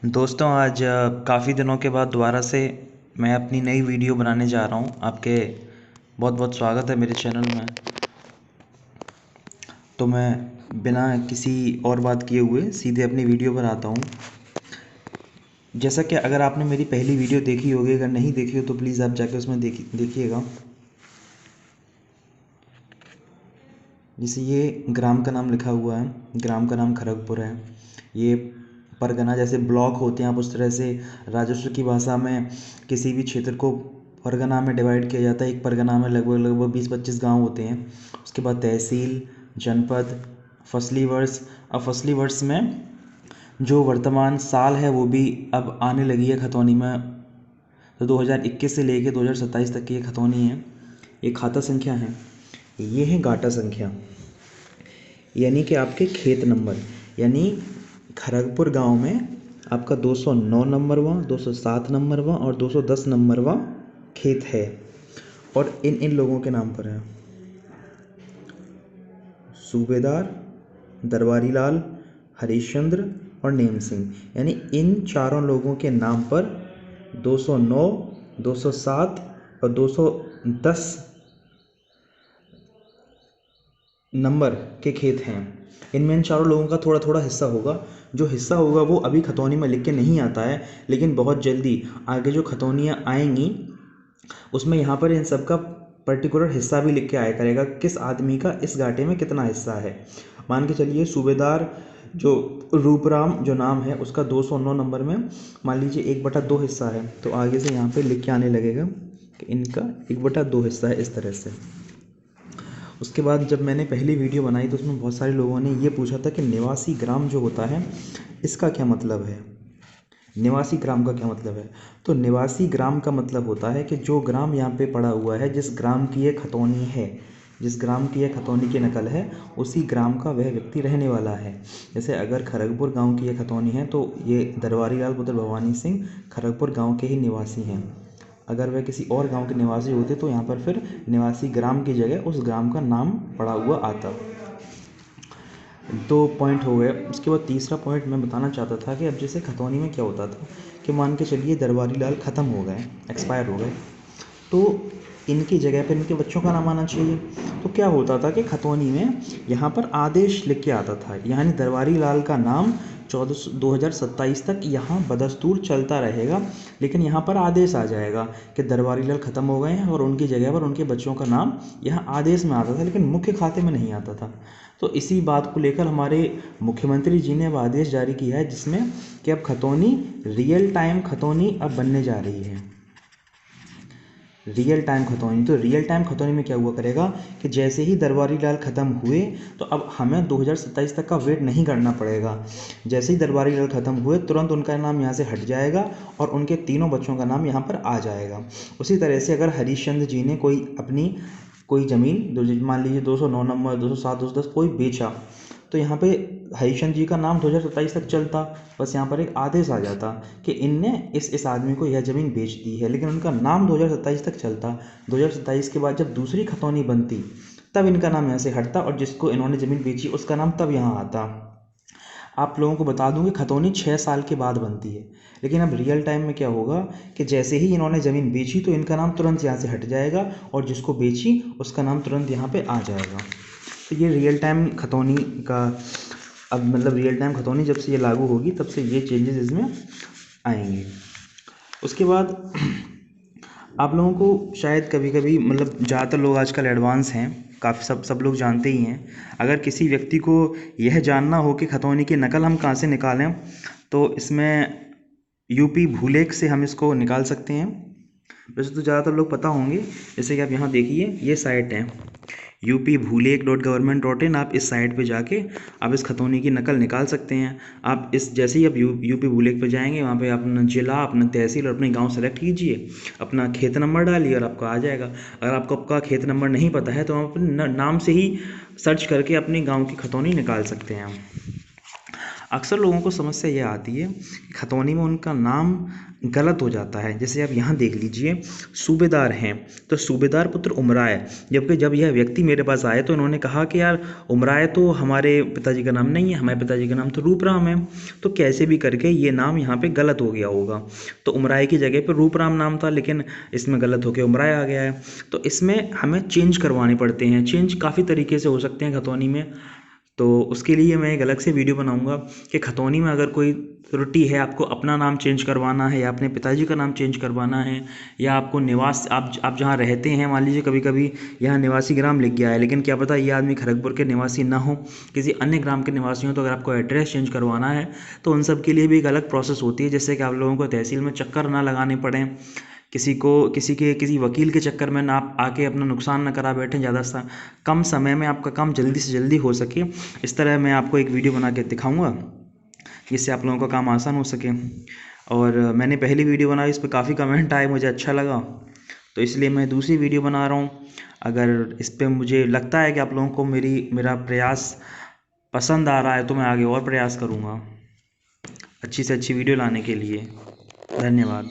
दोस्तों आज काफ़ी दिनों के बाद दोबारा से मैं अपनी नई वीडियो बनाने जा रहा हूँ। आपके बहुत बहुत स्वागत है मेरे चैनल में। तो मैं बिना किसी और बात किए हुए सीधे अपनी वीडियो पर आता हूँ। जैसा कि अगर आपने मेरी पहली वीडियो देखी होगी, अगर नहीं देखी हो तो प्लीज़ आप जाके उसमें देखिएगा। जैसे ये ग्राम का नाम लिखा हुआ है, ग्राम का नाम खड़गपुर है। ये परगना, जैसे ब्लॉक होते हैं आप उस तरह से राजस्व की भाषा में किसी भी क्षेत्र को परगना में डिवाइड किया जाता है। एक परगना में लगभग लगभग 20-25 गांव होते हैं। उसके बाद तहसील, जनपद, फसली वर्ष। अब फसली वर्ष में जो वर्तमान साल है वो भी अब आने लगी है खतौनी में। तो 2021 से लेके 2027 तक की ये खतौनी है। ये खाता संख्या है, ये है गाटा संख्या, यानी कि आपके खेत नंबर। यानी खड़गपुर गांव में आपका 209 नंबरवा, 207 नंबरवा और 210 नंबरवा खेत है। और इन इन लोगों के नाम पर है: सूबेदार, दरबारी लाल, हरिश्चंद्र और नेम सिंह। यानी इन चारों लोगों के नाम पर 209, 207 और 210 नंबर के खेत हैं। इनमें इन चारों लोगों का थोड़ा थोड़ा हिस्सा होगा। जो हिस्सा होगा वो अभी खतौनी में लिख के नहीं आता है, लेकिन बहुत जल्दी आगे जो खतौनियाँ आएंगी उसमें यहाँ पर इन सब का पर्टिकुलर हिस्सा भी लिख के आया करेगा, किस आदमी का इस घाटे में कितना हिस्सा है। मान के चलिए सूबेदार जो रूपराम जो नाम है उसका 209 नंबर में मान लीजिए 1/2 हिस्सा है, तो आगे से यहाँ पे लिख के आने लगेगा कि इनका 1/2 हिस्सा है, इस तरह से। उसके बाद जब मैंने पहली वीडियो बनाई तो उसमें बहुत सारे लोगों ने ये पूछा था कि निवासी ग्राम जो होता है इसका क्या मतलब है, निवासी ग्राम का क्या मतलब है। तो निवासी ग्राम का मतलब होता है कि जो ग्राम यहाँ पे पड़ा हुआ है, जिस ग्राम की ये खतौनी है, जिस ग्राम की ये खतौनी की नकल है, उसी ग्राम का वह व्यक्ति रहने वाला है। जैसे अगर खड़गपुर गांव की ये खतौनी है तो ये दरबारी लाल पुत्र भवानी सिंह खड़गपुर गांव के ही निवासी हैं। अगर वह किसी और गांव के निवासी होते तो यहाँ पर फिर निवासी ग्राम की जगह उस ग्राम का नाम पड़ा हुआ आता। 2 पॉइंट हो गए। उसके बाद तीसरा पॉइंट मैं बताना चाहता था कि अब जैसे खतौनी में क्या होता था कि मान के चलिए दरबारी लाल ख़त्म हो गए, एक्सपायर हो गए, तो इनकी जगह पर इनके बच्चों का नाम आना चाहिए। तो क्या होता था कि खतौनी में यहाँ पर आदेश लिख के आता था, यानी दरबारी लाल का नाम 2027 तक यहाँ बदस्तूर चलता रहेगा, लेकिन यहाँ पर आदेश आ जाएगा कि दरबारी लाल ख़त्म हो गए हैं और उनकी जगह पर उनके बच्चों का नाम यहाँ आदेश में आता था, लेकिन मुख्य खाते में नहीं आता था। तो इसी बात को लेकर हमारे मुख्यमंत्री जी ने अब आदेश जारी किया है, जिसमें कि अब खतौनी रियल टाइम खतौनी अब बनने जा रही है। रियल टाइम खतौनी। तो रियल टाइम खतौनी में क्या हुआ करेगा कि जैसे ही दरबारी लाल ख़त्म हुए तो अब हमें 2027 तक का वेट नहीं करना पड़ेगा। जैसे ही दरबारी लाल ख़त्म हुए तुरंत उनका नाम यहाँ से हट जाएगा और उनके तीनों बच्चों का नाम यहाँ पर आ जाएगा। उसी तरह से अगर हरिश्चंद्र जी ने कोई ज़मीन मान लीजिए 209 नंबर, 207, 210 कोई बेचा, तो यहाँ पे हरिश्चंद्र जी का नाम 2027 तक चलता। बस यहाँ पर एक आदेश आ जाता कि इनने इस आदमी को यह ज़मीन बेच दी है, लेकिन उनका नाम 2027 तक चलता। 2027 के बाद जब दूसरी खतौनी बनती तब इनका नाम यहाँ से हटता और जिसको इन्होंने ज़मीन बेची उसका नाम तब यहाँ आता। आप लोगों को बता दूं कि खतौनी 6 साल के बाद बनती है, लेकिन अब रियल टाइम में क्या होगा कि जैसे ही इन्होंने ज़मीन बेची तो इनका नाम तुरंत यहाँ से हट जाएगा और जिसको बेची उसका नाम तुरंत यहाँ पे आ जाएगा। तो ये रियल टाइम खतौनी का अब मतलब रियल टाइम खतौनी जब से ये लागू होगी तब से ये चेंजेस इसमें आएंगे। उसके बाद आप लोगों को शायद कभी कभी मतलब ज़्यादातर लोग आजकल एडवांस हैं, काफ़ी सब लोग जानते ही हैं। अगर किसी व्यक्ति को यह जानना हो कि खतौनी की नकल हम कहाँ से निकालें तो इसमें यूपी भूलेख से हम इसको निकाल सकते हैं। वैसे तो ज़्यादातर लोग पता होंगे, जैसे कि आप यहाँ देखिए ये साइट है upbhulek.government.in। आप इस साइट पे जाके आप इस खतौनी की नकल निकाल सकते हैं। आप इस जैसे ही आप यूपी भूलेख पे जाएंगे वहाँ पे अपना ज़िला, अपना तहसील और अपने गांव सेलेक्ट कीजिए, अपना खेत नंबर डालिए और आपका आ जाएगा। अगर आपको आपका खेत नंबर नहीं पता है तो आप अपने नाम से ही सर्च करके अपने गाँव की खतौनी निकाल सकते हैं। अक्सर लोगों को समस्या ये आती है कि खतौनी में उनका नाम गलत हो जाता है। जैसे आप यहाँ देख लीजिए, सूबेदार हैं तो सूबेदार पुत्र उमराय, जबकि जब यह व्यक्ति मेरे पास आए तो इन्होंने कहा कि यार उमराय तो हमारे पिताजी का नाम नहीं है, हमारे पिताजी का नाम तो रूपराम है, तो कैसे भी करके ये नाम यहाँ पे गलत हो गया होगा। तो उमराय की जगह पर रूपराम नाम था, लेकिन इसमें गलत होकर उमराय आ गया है। तो इसमें हमें चेंज करवाने पड़ते हैं। चेंज काफ़ी तरीके से हो सकते हैं खतौनी में, तो उसके लिए मैं एक अलग से वीडियो बनाऊंगा कि खतौनी में अगर कोई त्रुटि है, आपको अपना नाम चेंज करवाना है या अपने पिताजी का नाम चेंज करवाना है, या आपको निवास आप जहाँ रहते हैं, मान लीजिए कभी कभी यहाँ निवासी ग्राम लिख गया है, लेकिन क्या पता ये आदमी खड़गपुर के निवासी ना हो, किसी अन्य ग्राम के निवासी हो, तो अगर आपको एड्रेस चेंज करवाना है तो उन सब के लिए भी एक अलग प्रोसेस होती है, जिससे कि आप लोगों को तहसील में चक्कर ना लगाने पड़े, किसी वकील के चक्कर में ना आप आके अपना नुकसान ना करा बैठें, ज़्यादा सा कम समय में आपका काम जल्दी से जल्दी हो सके। इस तरह मैं आपको एक वीडियो बना के दिखाऊंगा जिससे आप लोगों का काम आसान हो सके। और मैंने पहली वीडियो बनाई, इस पर काफ़ी कमेंट आए, मुझे अच्छा लगा, तो इसलिए मैं दूसरी वीडियो बना रहा हूँ। अगर इस पर मुझे लगता है कि आप लोगों को मेरा प्रयास पसंद आ रहा है तो मैं आगे और प्रयास करूँगा अच्छी से अच्छी वीडियो लाने के लिए। धन्यवाद।